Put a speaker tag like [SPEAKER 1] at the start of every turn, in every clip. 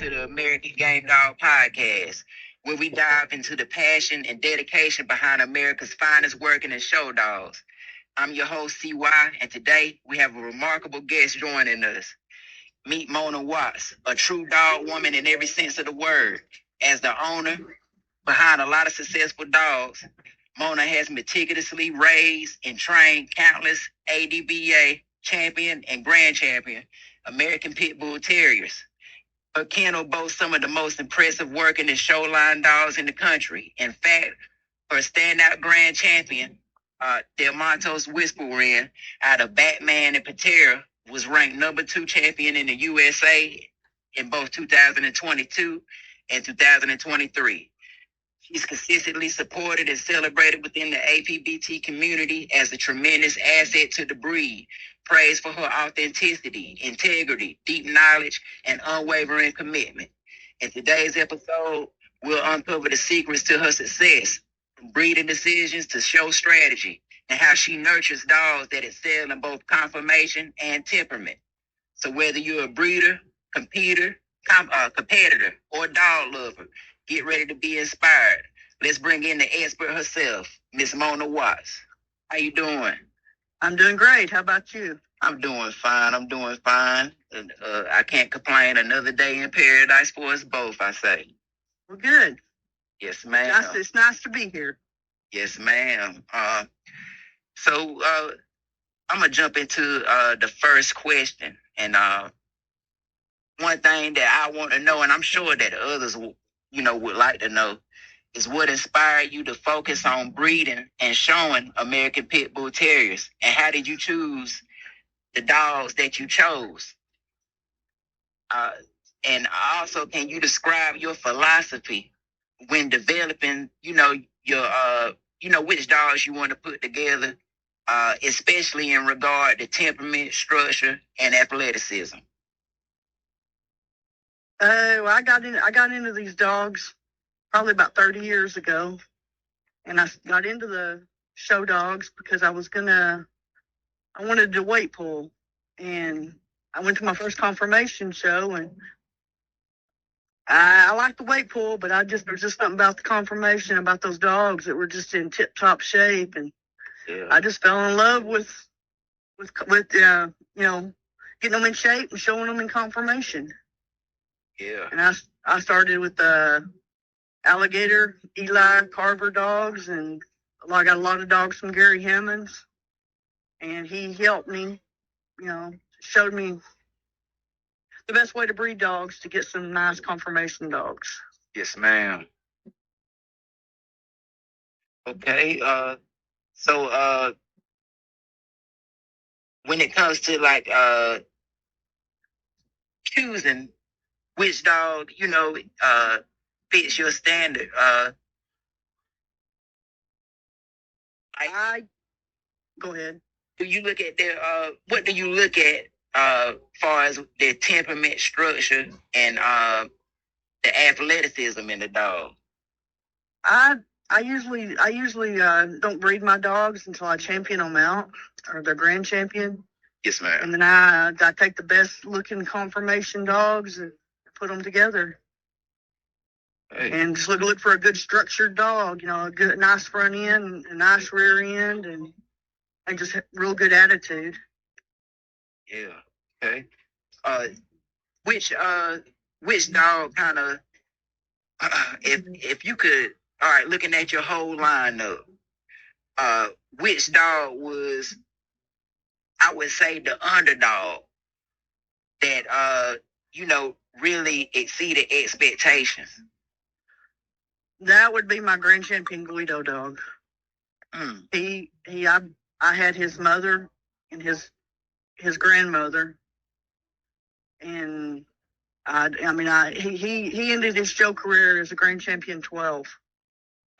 [SPEAKER 1] To the American Game Dog Podcast, where we dive into the passion and dedication behind America's finest working and show dogs. I'm your host, CY, and today we have a remarkable guest joining us. Meet Mona Watts, a true dog woman in every sense of the word. As the owner behind a lot of successful dogs, Mona has meticulously raised and trained countless ADBA champion and grand champion American Pit Bull Terriers. Her kennel boasts some of the most impressive working and show line dogs in the country. In fact, her standout grand champion, Del Monte's Whisper Wren, out of Batman and Patera, was ranked number 2 champion in the USA in both 2022 and 2023. She's consistently supported and celebrated within the APBT community as a tremendous asset to the breed, praised for her authenticity, integrity, deep knowledge, and unwavering commitment. In today's episode, we'll uncover the secrets to her success, from breeding decisions to show strategy, and how she nurtures dogs that excel in both conformation and temperament. So whether you're a breeder, competitor, or dog lover, get ready to be inspired. Let's bring in the expert herself, Miss Mona Watts. How you doing?
[SPEAKER 2] I'm doing great. How about you?
[SPEAKER 1] I'm doing fine. I can't complain. Another day in paradise for us both, I say.
[SPEAKER 2] Well, good.
[SPEAKER 1] Yes, ma'am.
[SPEAKER 2] It's nice to be here.
[SPEAKER 1] Yes, ma'am. So I'm going to jump into the first question. And one thing that I want to know, and I'm sure that others would like to know, is what inspired you to focus on breeding and showing American Pit Bull Terriers, and how did you choose the dogs that you chose? And also, can you describe your philosophy when developing, which dogs you want to put together, especially in regard to temperament, structure, and athleticism?
[SPEAKER 2] Well, I got into these dogs probably about 30 years ago, and I got into the show dogs because I wanted to weight pull, and I went to my first conformation show, and I liked the weight pull, but there's just something about the conformation, about those dogs that were just in tip-top shape, and I just fell in love with getting them in shape and showing them in conformation.
[SPEAKER 1] Yeah.
[SPEAKER 2] And I started with the alligator Eli Carver dogs, and I got a lot of dogs from Gary Hammonds, and he helped me, showed me the best way to breed dogs to get some nice conformation dogs.
[SPEAKER 1] Yes, ma'am. Okay. So when it comes to choosing which dog, fits your standard,
[SPEAKER 2] go ahead.
[SPEAKER 1] Do you look at what do you look at far as their temperament, structure, and the athleticism in the dog?
[SPEAKER 2] I usually don't breed my dogs until I champion them out, or they're grand champion.
[SPEAKER 1] Yes, ma'am.
[SPEAKER 2] And then I take the best looking conformation dogs and put them together. Hey. And just look for a good structured dog, a good, nice front end, a nice rear end, and just real good attitude.
[SPEAKER 1] Yeah. Okay. Which dog kind of, if you could, all right, looking at your whole lineup, which dog was, I would say, the underdog that really exceeded expectations? That
[SPEAKER 2] would be my grand champion Guido dog.
[SPEAKER 1] Mm.
[SPEAKER 2] I I had his mother and his grandmother, and he ended his show career as a grand champion 12.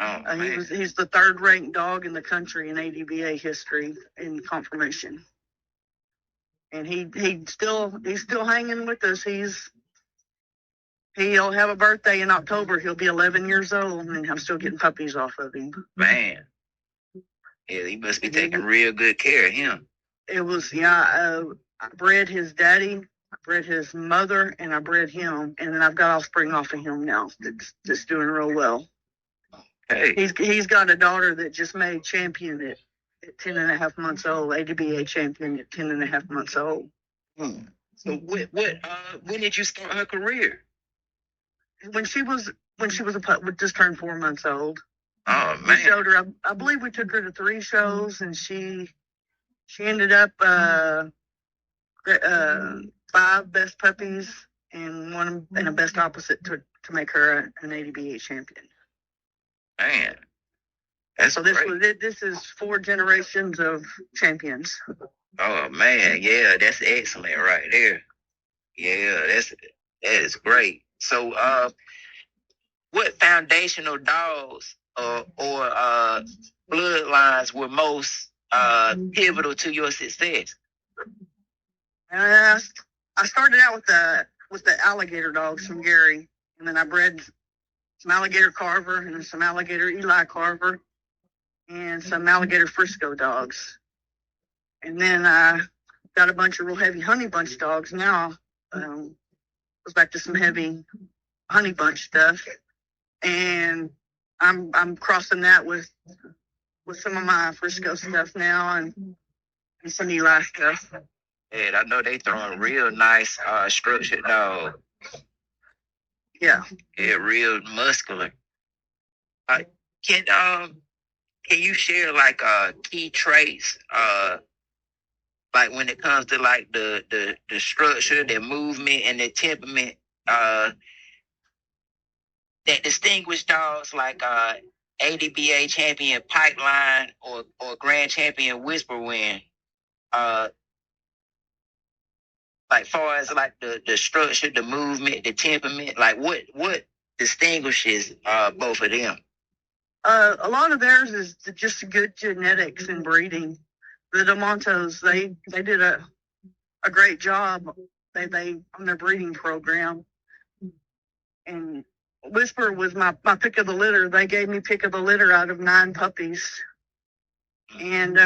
[SPEAKER 1] Oh, man.
[SPEAKER 2] He's the third ranked dog in the country in ADBA history in conformation, and he's still hanging with us. He'll have a birthday in October. He'll be 11 years old, and I'm still getting puppies off of him.
[SPEAKER 1] Man. Yeah, he must be taking real good care of him.
[SPEAKER 2] It was, I bred his daddy, I bred his mother, and I bred him, and then I've got offspring off of him now that's doing real well.
[SPEAKER 1] Hey.
[SPEAKER 2] He's got a daughter that just made champion at 10 and a half months old, ADBA champion at 10 and a half months old.
[SPEAKER 1] So when did you start her career?
[SPEAKER 2] When she was a pup, just turned 4 months old.
[SPEAKER 1] Oh, man.
[SPEAKER 2] We showed her. I believe we took her to 3 shows, and she ended up 5 best puppies and one and a best opposite to make her an ADBA champion.
[SPEAKER 1] Man, that's great.
[SPEAKER 2] This is 4 generations of champions.
[SPEAKER 1] Oh, man, yeah, that's excellent right there. Yeah, that is great. So, what foundational dogs or bloodlines were most pivotal to your success?
[SPEAKER 2] I started out with the alligator dogs from Gary, and then I bred some alligator Carver and some alligator Eli Carver and some alligator Frisco dogs. And then I got a bunch of real heavy honey bunch dogs now. Goes back to some heavy honey bunch stuff, and I'm crossing that with some of my Frisco stuff now and some Eli stuff.
[SPEAKER 1] And I know they throwing real nice structured dog.
[SPEAKER 2] Yeah,
[SPEAKER 1] real muscular. Can you share like key traits like when it comes to like the structure, the movement, and the temperament that distinguish dogs like ADBA champion Pipeline or grand champion Whisper Wind? Like far as like the structure, the movement, the temperament, like what distinguishes both of them?
[SPEAKER 2] A lot of theirs is just good genetics and breeding. The DeMontos, they did a great job. They on their breeding program. And Whisper was my pick of the litter. They gave me pick of the litter out of 9 puppies. And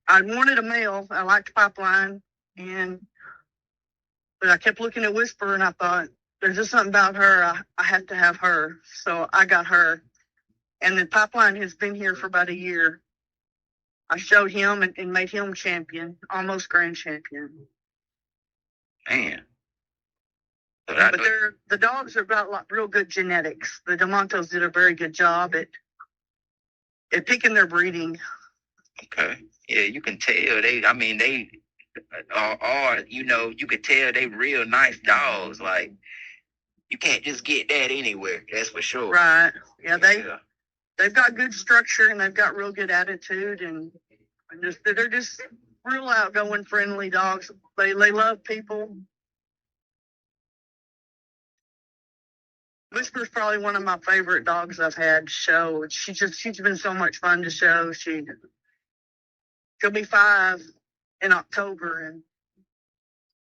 [SPEAKER 2] I wanted a male. I liked Pipeline, but I kept looking at Whisper, and I thought, there's just something about her. I have to have her. So I got her. And then Pipeline has been here for about a year. I showed him and made him champion, almost grand champion.
[SPEAKER 1] Man.
[SPEAKER 2] But the dogs are about like real good genetics. The DeMontos did a very good job at picking their breeding.
[SPEAKER 1] Okay. Yeah, you can tell they are, you could tell they real nice dogs. Like, you can't just get that anywhere. That's for sure.
[SPEAKER 2] Right. Yeah, they've got good structure and they've got real good attitude and they're just real outgoing, friendly dogs. They love people. Whisper's probably one of my favorite dogs I've had to show. She's been so much fun to show. She'll be 5 in October,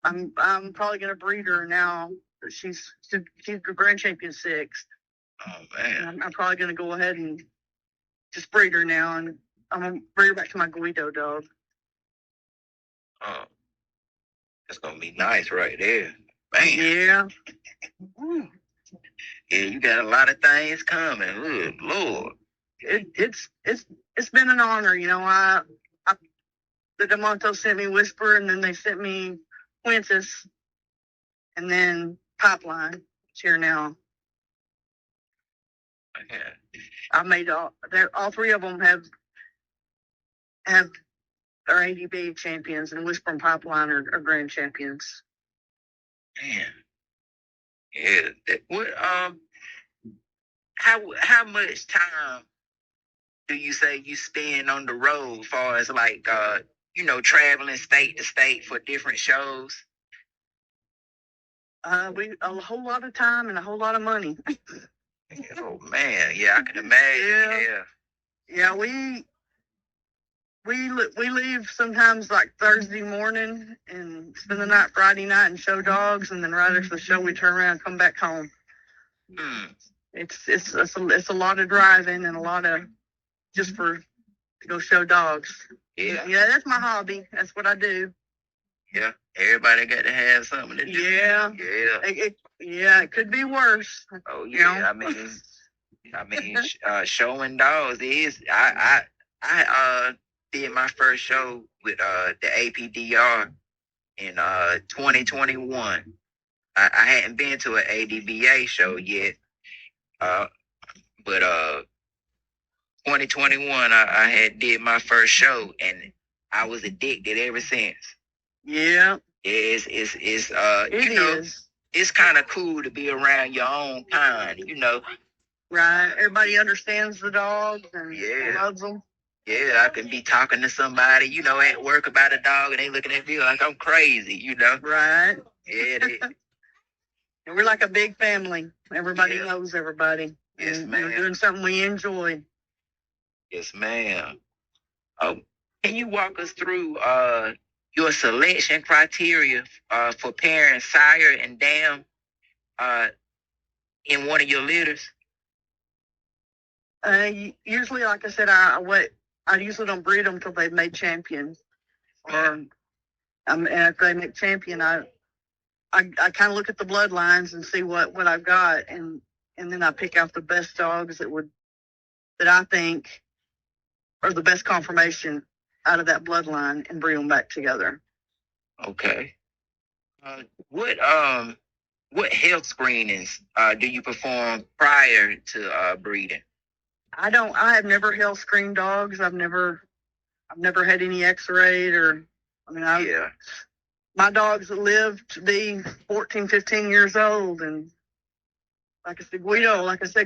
[SPEAKER 2] and I'm probably gonna breed her now. She's the grand champion 6.
[SPEAKER 1] Oh man!
[SPEAKER 2] I'm probably gonna go ahead and just breed her now, and I'm gonna bring her back to my Guido dog.
[SPEAKER 1] Oh, that's gonna be nice right there, man.
[SPEAKER 2] Yeah.
[SPEAKER 1] Yeah, you got a lot of things coming. Good Lord.
[SPEAKER 2] It's been an honor, the DeMonto sent me Whisper, and then they sent me Quintus, and then Pipeline. It's here now.
[SPEAKER 1] Okay.
[SPEAKER 2] I made all 3 of them have are ADB champions, and Whisper and Pipeline are grand champions.
[SPEAKER 1] Man. Yeah. How much time do you say you spend on the road, as far as like traveling state to state for different shows?
[SPEAKER 2] We a whole lot of time and a whole lot of money.
[SPEAKER 1] Oh man, yeah, I can imagine.
[SPEAKER 2] Yeah, we leave sometimes like Thursday morning and spend the night Friday night and show dogs, and then right after the show we turn around and come back home. It's a lot of driving and a lot of just to go show dogs.
[SPEAKER 1] Yeah,
[SPEAKER 2] that's my hobby. That's what I do.
[SPEAKER 1] Yeah, everybody got to have something to do.
[SPEAKER 2] Yeah. It could be worse.
[SPEAKER 1] Oh yeah, I mean, showing dogs is I did my first show with the APDR in 2021. I hadn't been to an ADBA show yet, but 2021 I had did my first show, and I was addicted ever since.
[SPEAKER 2] Yeah.
[SPEAKER 1] It's
[SPEAKER 2] It is.
[SPEAKER 1] It's kind of cool to be around your own kind,
[SPEAKER 2] Right. Everybody understands the dogs and loves them.
[SPEAKER 1] Yeah, I can be talking to somebody, at work about a dog, and they looking at me like I'm crazy,
[SPEAKER 2] Right.
[SPEAKER 1] Yeah.
[SPEAKER 2] And we're like a big family. Everybody knows everybody.
[SPEAKER 1] Yes,
[SPEAKER 2] and
[SPEAKER 1] ma'am.
[SPEAKER 2] We're doing something we enjoy.
[SPEAKER 1] Yes, ma'am. Can you walk us through your selection criteria for pairing sire and dam in one of your litters?
[SPEAKER 2] Usually, like I said, I usually don't breed them until they've made champion. And if they make champion, I kind of look at the bloodlines and see what I've got, and then I pick out the best dogs that I think are the best confirmation out of that bloodline and bring them back together.
[SPEAKER 1] Okay. What health screenings do you perform prior to breeding?
[SPEAKER 2] I have never health screened dogs. I've never had any X-rayed my dogs live to be 14, 15 years old, and like I said,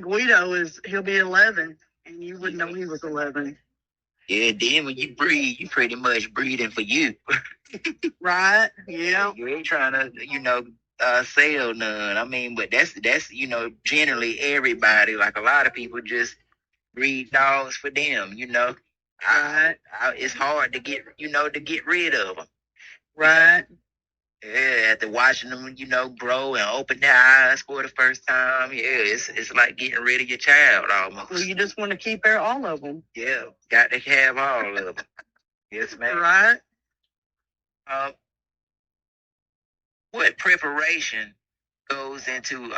[SPEAKER 2] Guido he'll be 11, and you wouldn't know he was 11.
[SPEAKER 1] Yeah, then when you breed, you pretty much breeding for you.
[SPEAKER 2] Right, yeah.
[SPEAKER 1] You ain't trying to, sell none. I mean, but that's generally everybody. Like a lot of people just breed dogs for them,
[SPEAKER 2] Right.
[SPEAKER 1] It's hard to get rid of them.
[SPEAKER 2] Right.
[SPEAKER 1] Yeah, after watching them, grow and open their eyes for the first time. Yeah, it's like getting rid of your child almost.
[SPEAKER 2] Well, you just want to keep all of them.
[SPEAKER 1] Yeah, got to have all of them. Yes, ma'am.
[SPEAKER 2] Right.
[SPEAKER 1] What preparation goes into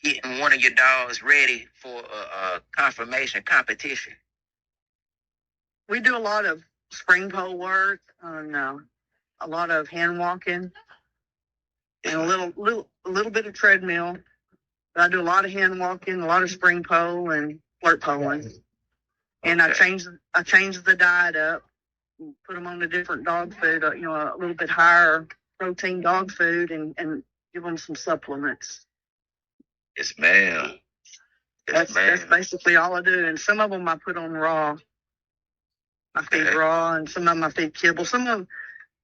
[SPEAKER 1] getting one of your dogs ready for a confirmation competition?
[SPEAKER 2] We do a lot of spring pole work, a lot of hand walking, and a little bit of treadmill. But I do a lot of hand walking, a lot of spring pole, and flirt poling. And I change the diet up, put them on a different dog food, a little bit higher protein dog food, and give them some supplements.
[SPEAKER 1] Yes, ma'am.
[SPEAKER 2] That's basically all I do. And some of them I put on raw. I feed raw, and some of them I feed kibble. Some of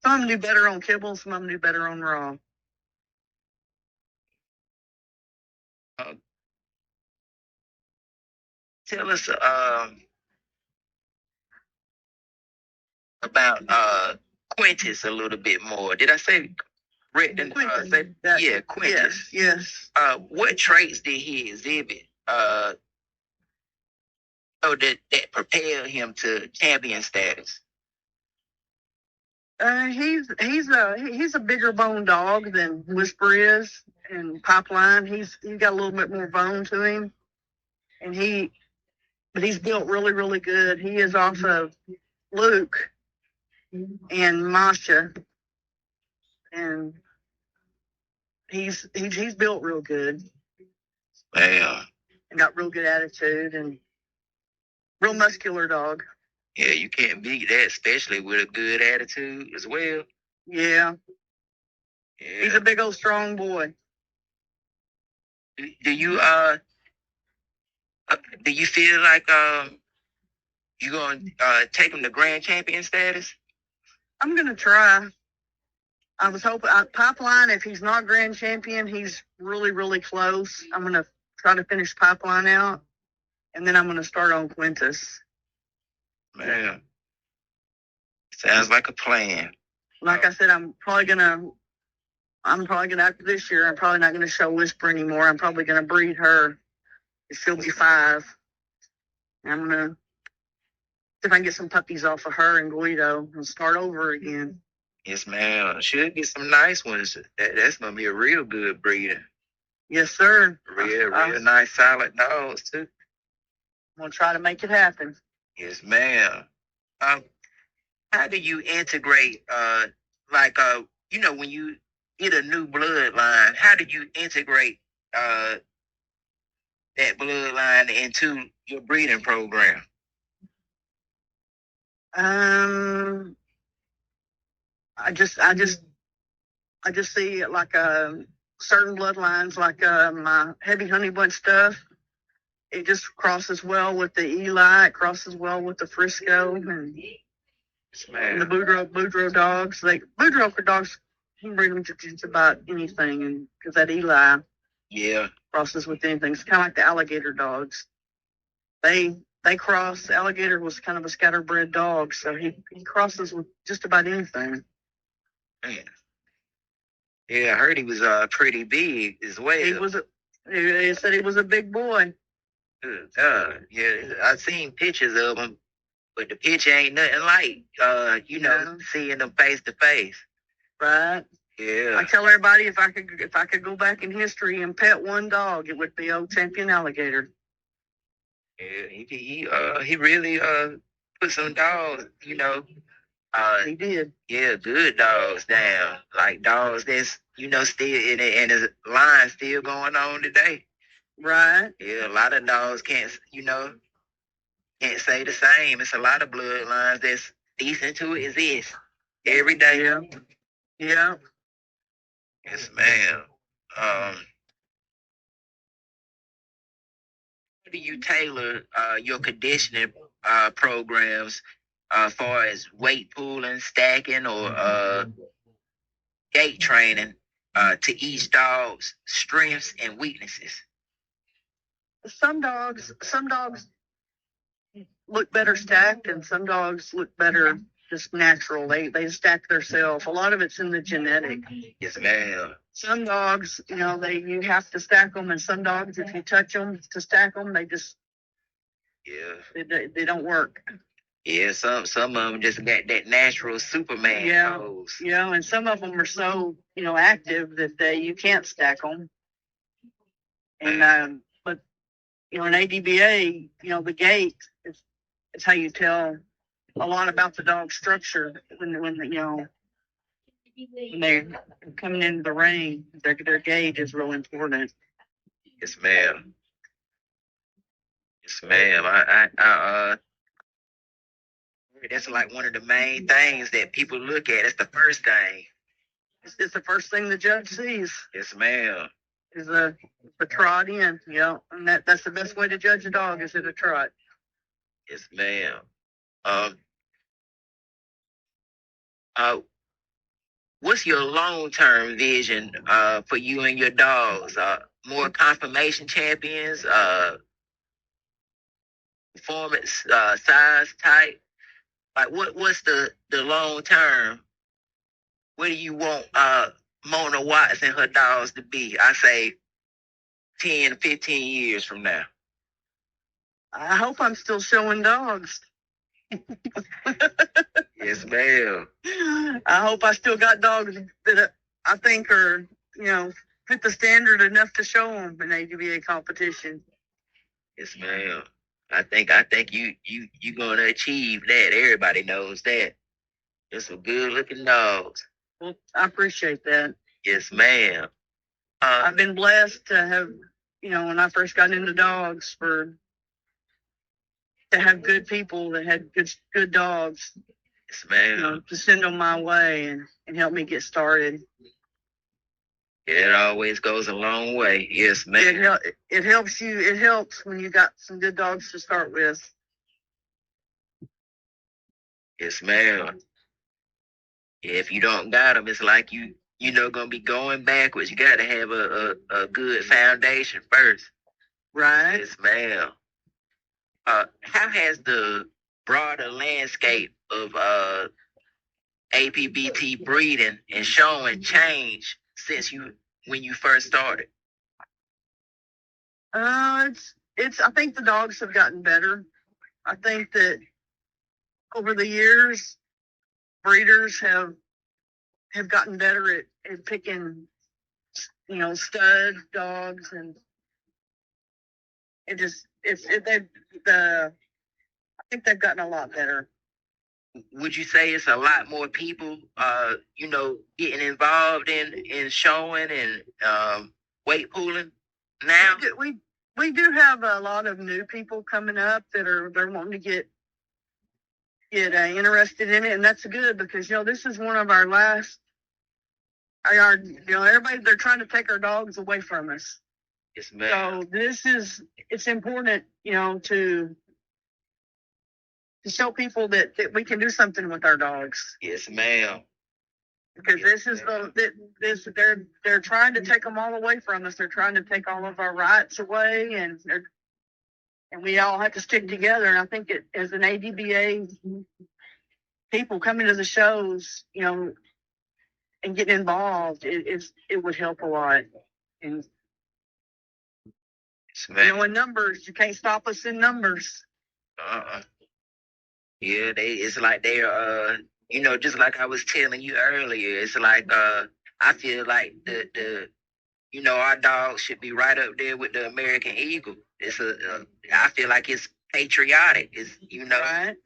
[SPEAKER 2] them do better on kibble, some of them do better on raw.
[SPEAKER 1] Tell us about Quintus a little bit more. Did I say Quintus? Quintus.
[SPEAKER 2] Yes.
[SPEAKER 1] What traits did he exhibit? That propelled him to champion status?
[SPEAKER 2] He's a bigger bone dog than Whisper is, and Pipeline. He's got a little bit more bone to him, and he's built really, really good. He is off of Luke and Masha, and he's built real good.
[SPEAKER 1] Yeah.
[SPEAKER 2] And got real good attitude and real muscular dog.
[SPEAKER 1] Yeah, you can't beat that, especially with a good attitude as well.
[SPEAKER 2] Yeah. He's a big old strong boy.
[SPEAKER 1] Do you feel like You gonna take him to grand champion status?
[SPEAKER 2] I'm gonna try. I was hoping Pipeline. If he's not grand champion, he's really, really close. I'm gonna try to finish Pipeline out, and then I'm gonna start on Quintus.
[SPEAKER 1] Man, sounds like a plan.
[SPEAKER 2] Like I said, I'm probably gonna after this year. I'm probably not gonna show Whisper anymore. I'm probably gonna breed her. She'll be 5. And I'm gonna see if I can get some puppies off of her and Guido and start over again.
[SPEAKER 1] Yes, ma'am. Should get some nice ones. That's gonna be a real good breeder.
[SPEAKER 2] Yes, sir.
[SPEAKER 1] Real nice, solid dogs too.
[SPEAKER 2] I'm gonna try to make it happen.
[SPEAKER 1] Yes, ma'am. How do you integrate, when you get a new bloodline, how do you integrate that bloodline into your breeding program?
[SPEAKER 2] I just see it like certain bloodlines, like my heavy honey bunch stuff. It just crosses well with the Eli. It crosses well with the Frisco and the Boudreaux dogs. Boudreaux dogs, you can breed them to just about anything, and because that Eli crosses with anything. It's kind of like the alligator dogs. They cross. Alligator was kind of a scatterbred dog, so he crosses with just about anything.
[SPEAKER 1] Man. Yeah, I heard he was pretty big as well.
[SPEAKER 2] They said he was a big boy.
[SPEAKER 1] Yeah, I've seen pictures of him, but the picture ain't nothing like seeing them face to face.
[SPEAKER 2] Right.
[SPEAKER 1] Yeah.
[SPEAKER 2] I tell everybody if I could go back in history and pet one dog, it would be old champion Alligator.
[SPEAKER 1] Yeah, he really put some dogs,
[SPEAKER 2] he did.
[SPEAKER 1] Yeah, good dogs down. Like dogs that's, still and his line still going on today.
[SPEAKER 2] Right.
[SPEAKER 1] Yeah, a lot of dogs can't say the same. It's a lot of bloodlines that's decent to exist every day.
[SPEAKER 2] Yeah. Yeah.
[SPEAKER 1] Yes, ma'am. How do you tailor your conditioning programs as far as weight pooling, stacking, or gait training to each dog's strengths and weaknesses?
[SPEAKER 2] Some dogs look better stacked, and some dogs look better just natural. They stack themselves. A lot of it's in the genetic.
[SPEAKER 1] Yes, ma'am.
[SPEAKER 2] Some dogs, you have to stack them, and some dogs, if you touch them to stack them, they just they don't work.
[SPEAKER 1] Yeah, some of them just got that natural Superman pose.
[SPEAKER 2] Yeah, and some of them are so active that you can't stack them. And but in ADBA, the gait is how you tell a lot about the dog's structure when they're coming into the ring. Their gait is real important.
[SPEAKER 1] Yes, ma'am. Yes, ma'am. I that's like one of the main things that people look at. It's the first thing.
[SPEAKER 2] It's the first thing the judge sees.
[SPEAKER 1] Yes, ma'am.
[SPEAKER 2] Is the trot in, and that's the best way to judge a dog is at a trot.
[SPEAKER 1] Yes, ma'am. What's your long-term vision for you and your dogs? More confirmation champions, performance, size, type? Like what's the long term? Where do you want Mona Watts and her dogs to be? I say 10, 15 years from now.
[SPEAKER 2] I hope I'm still showing dogs.
[SPEAKER 1] Yes, ma'am.
[SPEAKER 2] I hope I still got dogs that I think are, fit the standard enough to show them in ADBA competition.
[SPEAKER 1] Yes, ma'am. I think you gonna achieve that. Everybody knows that. They're some good looking dogs.
[SPEAKER 2] Well, I appreciate that.
[SPEAKER 1] Yes, ma'am.
[SPEAKER 2] I've been blessed to have, when I first got into dogs, to have good people that had good dogs.
[SPEAKER 1] Yes, ma'am.
[SPEAKER 2] To send them my way and help me get started.
[SPEAKER 1] It always goes a long way. Yes, ma'am.
[SPEAKER 2] It helps you. It helps when you got some good dogs to start with.
[SPEAKER 1] Yes, ma'am. If you don't got them, it's like gonna be going backwards. You got to have a good foundation first.
[SPEAKER 2] Right.
[SPEAKER 1] Yes, ma'am. How has the broader landscape of APBT breeding and showing changed since when you first started?
[SPEAKER 2] It's. I think the dogs have gotten better. I think that over the years, breeders have gotten better at picking, stud dogs, and I think they've gotten a lot better.
[SPEAKER 1] Would you say it's a lot more people, getting involved in showing and weight pooling now?
[SPEAKER 2] We do have a lot of new people coming up they're wanting to get interested in it, and that's good because this is one of our last. Everybody, they're trying to take our dogs away from us.
[SPEAKER 1] Yes, ma'am.
[SPEAKER 2] So it's important, to show people that we can do something with our dogs.
[SPEAKER 1] Yes, ma'am.
[SPEAKER 2] Because they're trying to take them all away from us. They're trying to take all of our rights away, and we all have to stick together. And I think as an ADBA, people coming to the shows, and getting involved, it would help a lot. And in numbers, you can't stop us in numbers.
[SPEAKER 1] Yeah, it's like they're just like I was telling you earlier, it's like I feel like the our dog should be right up there with the American Eagle. I feel like it's patriotic. It's
[SPEAKER 2] right.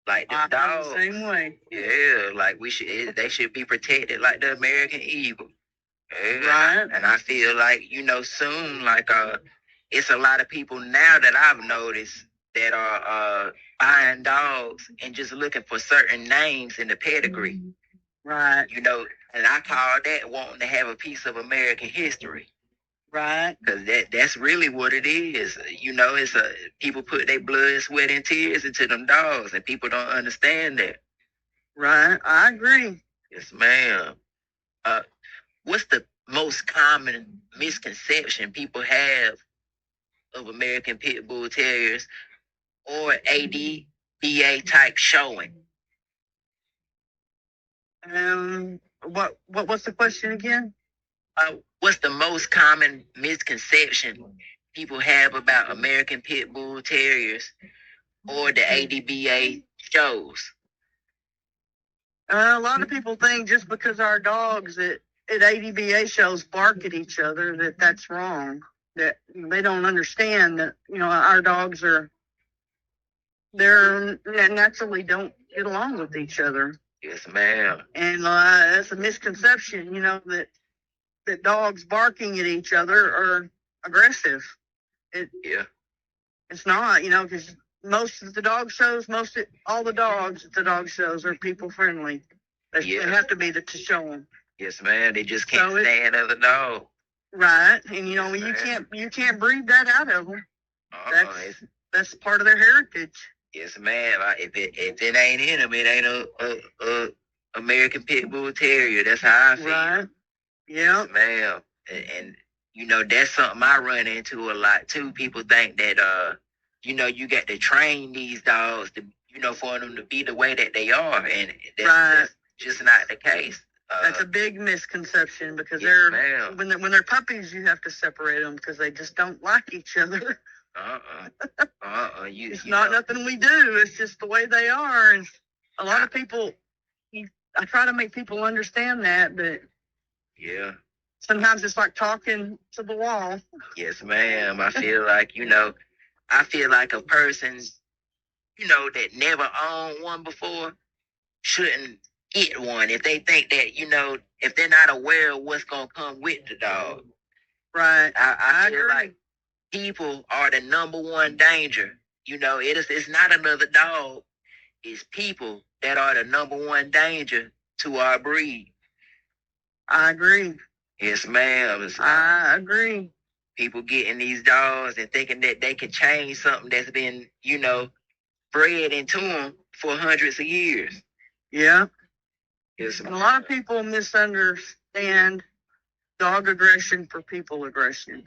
[SPEAKER 1] Like the dog.
[SPEAKER 2] The same way.
[SPEAKER 1] Yeah, like they should be protected like the American Eagle. Yeah.
[SPEAKER 2] Right.
[SPEAKER 1] And I feel like soon, like it's a lot of people now that I've noticed that are buying dogs and just looking for certain names in the pedigree.
[SPEAKER 2] Right.
[SPEAKER 1] And I call that wanting to have a piece of American history.
[SPEAKER 2] Right.
[SPEAKER 1] Because that's really what it is. It's people put their blood, sweat, and tears into them dogs, and people don't understand that.
[SPEAKER 2] Right. I agree.
[SPEAKER 1] Yes, ma'am. What's the most common misconception people have of American Pit Bull Terriers or ADBA type showing?
[SPEAKER 2] What's the question again?
[SPEAKER 1] What's the most common misconception people have about American Pit Bull Terriers or the ADBA shows?
[SPEAKER 2] A lot of people think just because our dogs at ADBA shows bark at each other that's wrong. That they don't understand that our dogs they're naturally don't get along with each other.
[SPEAKER 1] Yes, ma'am.
[SPEAKER 2] And that's a misconception. That dogs barking at each other are aggressive. It's not. Because most of the dog shows, all the dogs at the dog shows are people friendly. They have to be to show them.
[SPEAKER 1] Yes, ma'am. They just can't stand other dogs.
[SPEAKER 2] Right, and you can't breed that out of them. That's part of their heritage.
[SPEAKER 1] Yes, ma'am. If it ain't in them, it ain't a American Pit Bull Terrier. That's how I feel.
[SPEAKER 2] Right. Yeah.
[SPEAKER 1] Yes, ma'am. And that's something I run into a lot too. People think that you got to train these dogs to for them to be the way that they are, and that's just not the case.
[SPEAKER 2] That's a big misconception because when they're puppies, you have to separate them because they just don't like each other. It's not nothing we do. It's just the way they are, and a lot of people. I try to make people understand that, but sometimes it's like talking to the wall.
[SPEAKER 1] Yes, ma'am. I feel like a person that never owned one before shouldn't get one if they think that if they're not aware of what's gonna come with the dog.
[SPEAKER 2] Right.
[SPEAKER 1] I feel like people are the number one danger. It's not another dog. It's people that are the number one danger to our breed.
[SPEAKER 2] I agree.
[SPEAKER 1] Yes, ma'am.
[SPEAKER 2] I agree.
[SPEAKER 1] People getting these dogs and thinking that they can change something that's been, bred into them for hundreds of years.
[SPEAKER 2] Yeah.
[SPEAKER 1] Yes,
[SPEAKER 2] And a lot of people misunderstand dog aggression for people aggression.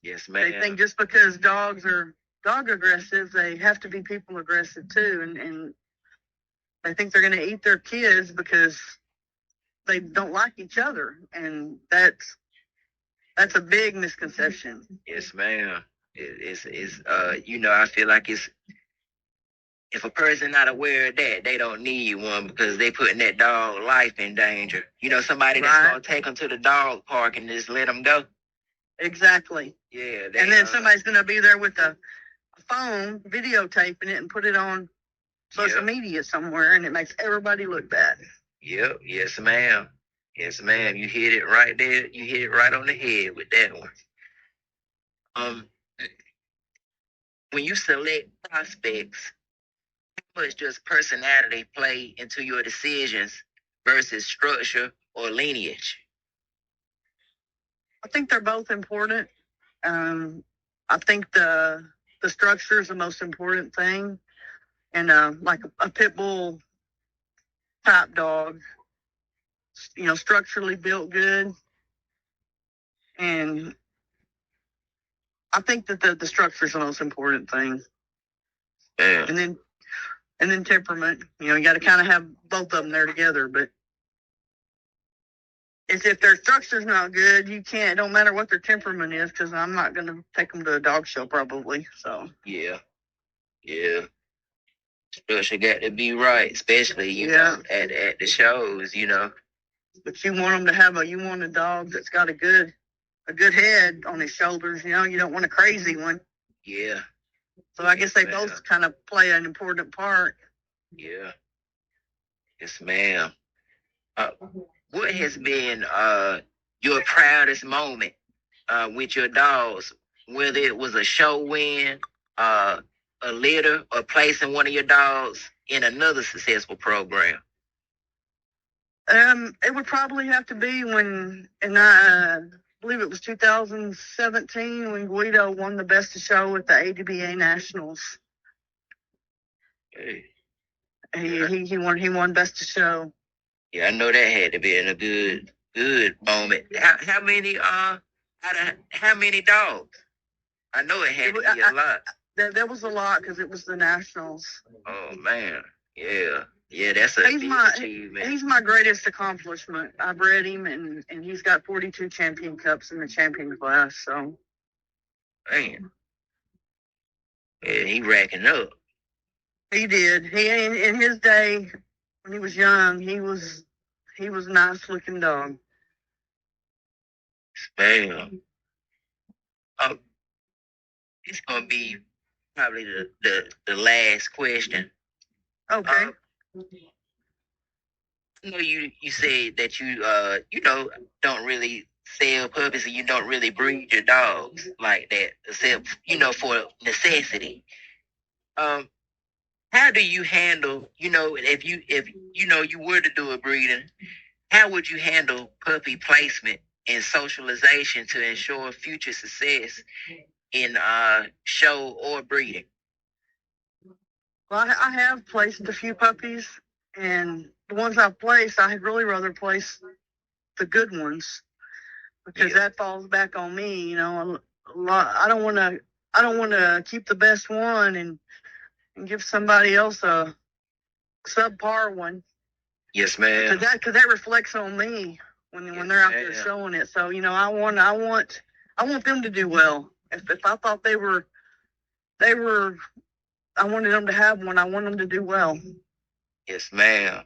[SPEAKER 1] Yes, ma'am.
[SPEAKER 2] They think just because dogs are dog aggressive, they have to be people aggressive too. And they think they're going to eat their kids because they don't like each other. And that's a big misconception.
[SPEAKER 1] Yes, ma'am. It's I feel like it's, if a person not aware of that, they don't need one because they putting that dog life in danger. Somebody that's
[SPEAKER 2] Right.
[SPEAKER 1] gonna take them to the dog park and just let them go.
[SPEAKER 2] Exactly.
[SPEAKER 1] Yeah.
[SPEAKER 2] And then somebody's going to be there with a phone videotaping it and put it on social media somewhere, and it makes everybody look bad.
[SPEAKER 1] Yep. Yes, ma'am. Yes, ma'am. You hit it right there. You hit it right on the head with that one. When you select prospects, how much does personality play into your decisions versus structure or lineage?
[SPEAKER 2] I think they're both important. I think the structure is the most important thing, and like a pit bull type dog, structurally built good, and I think that the structure is the most important thing.
[SPEAKER 1] Yeah.
[SPEAKER 2] And then temperament. You got to kind of have both of them there together. But if their structure's not good, you can't. It don't matter what their temperament is, because I'm not going to take them to a dog show probably. So
[SPEAKER 1] yeah. Structure got to be right, especially know at the shows.
[SPEAKER 2] But you want them to have you want a dog that's got a good head on his shoulders. You don't want a crazy one.
[SPEAKER 1] Yeah.
[SPEAKER 2] So I guess they both kind of play an important part.
[SPEAKER 1] Yeah. Yes, ma'am. What has been your proudest moment with your dogs? Whether it was a show win, a litter, or placing one of your dogs in another successful program?
[SPEAKER 2] It would probably have to be when, and I believe it was 2017 when Guido won the best of show at the ADBA Nationals.
[SPEAKER 1] Hey.
[SPEAKER 2] He won best of show.
[SPEAKER 1] Yeah, I know that had to be in a good moment. How many how many dogs? I know it had to be a lot.
[SPEAKER 2] There was a lot because it was the Nationals.
[SPEAKER 1] Oh man, yeah, that's a big achievement.
[SPEAKER 2] He's my greatest accomplishment. I bred him, and he's got 42 champion cups in the champion class. So,
[SPEAKER 1] man, yeah, he racking up.
[SPEAKER 2] He did. He in his day when he was young, he was a nice looking dog.
[SPEAKER 1] Man, it's gonna be probably the last question.
[SPEAKER 2] Okay.
[SPEAKER 1] I know you said that you don't really sell puppies and you don't really breed your dogs like that, except for necessity. How do you handle if you were to do a breeding, how would you handle puppy placement and socialization to ensure future success in show or breeding?
[SPEAKER 2] Well, I have placed a few puppies, and the ones I've placed, I'd really rather place the good ones because that falls back on me. A lot. I don't want to keep the best one and give somebody else a subpar one.
[SPEAKER 1] Yes, ma'am.
[SPEAKER 2] Because that reflects on me when they're out there showing it. So I want them to do well. If I thought they were, I wanted them to have one. I want them to do well. Yes,
[SPEAKER 1] ma'am.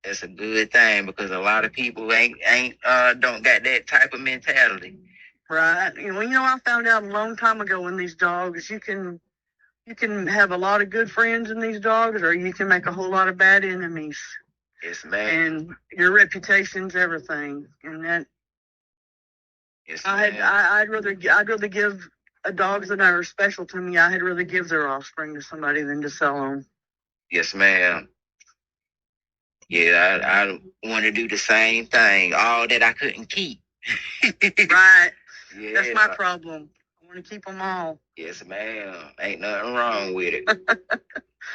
[SPEAKER 1] That's a good thing because a lot of people ain't don't got that type of mentality.
[SPEAKER 2] Right. I found out a long time ago in these dogs, you can have a lot of good friends in these dogs, or you can make a whole lot of bad enemies.
[SPEAKER 1] Yes, ma'am.
[SPEAKER 2] And your reputation's everything. And that.
[SPEAKER 1] Yes, ma'am.
[SPEAKER 2] I'd rather give dogs that are special to me. I'd rather give their offspring to somebody than to sell them.
[SPEAKER 1] Yes, ma'am. Yeah, I want to do the same thing. All that I couldn't keep.
[SPEAKER 2] Right. Yeah. That's my problem. I want to keep them all.
[SPEAKER 1] Yes, ma'am. Ain't nothing wrong with it.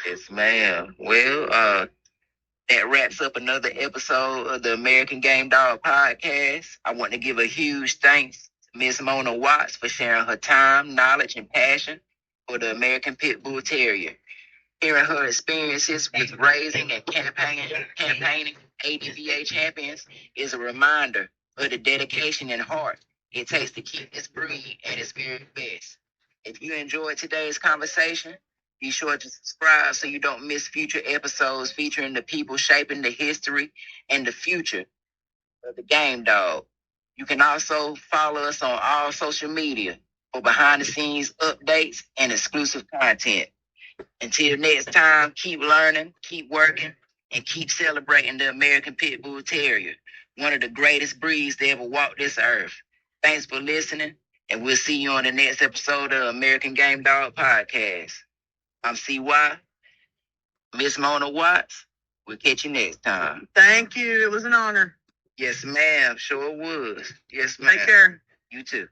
[SPEAKER 1] Yes, ma'am. Well, that wraps up another episode of the American Game Dog Podcast. I want to give a huge thanks to Miss Mona Watts for sharing her time, knowledge, and passion for the American Pit Bull Terrier. Hearing her experiences with raising and campaigning ADVA champions is a reminder of the dedication and heart it takes to keep this breed at its very best. If you enjoyed today's conversation, be sure to subscribe so you don't miss future episodes featuring the people shaping the history and the future of the Game Dog. You can also follow us on all social media for behind the scenes updates and exclusive content. Until next time, keep learning, keep working, and keep celebrating the American Pit Bull Terrier, one of the greatest breeds to ever walk this earth. Thanks for listening, and we'll see you on the next episode of American Game Dog Podcast. I'm CY, Miss Mona Watts. We'll catch you next time.
[SPEAKER 2] Thank you. It was an honor.
[SPEAKER 1] Yes, ma'am. Sure was. Yes, ma'am.
[SPEAKER 2] Take care.
[SPEAKER 1] You too.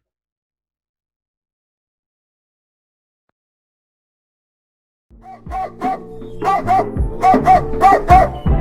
[SPEAKER 3] Hey, hey, hey, hey, hey, hey, hey, hey.